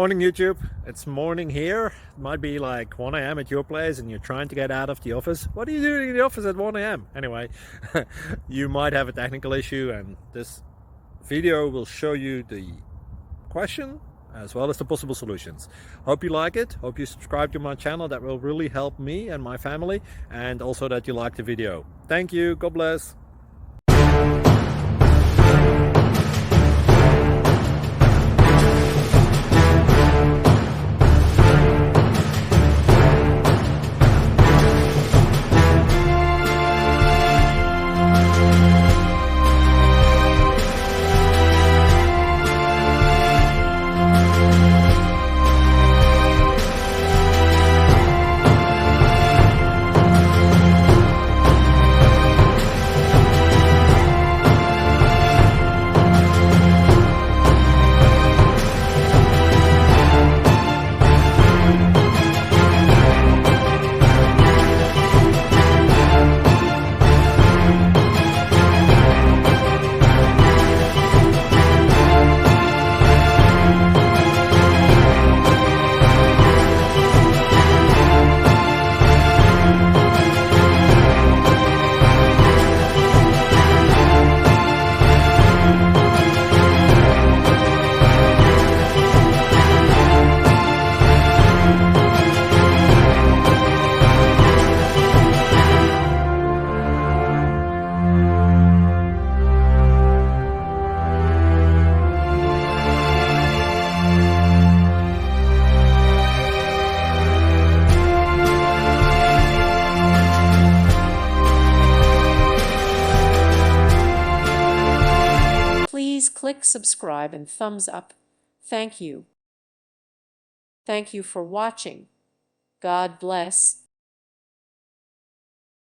Morning YouTube, it's morning here. It might be like 1 a.m. at your place and you're trying to get out of the office. What are you doing in the office at 1 a.m.? Anyway, you might have a technical issue and this video will show you the question as well as the possible solutions. Hope you like it, hope you subscribe to my channel. That will really help me and my family, and also that you like the video. Thank you, God bless. Please click subscribe and thumbs up. Thank you. Thank you for watching. God bless.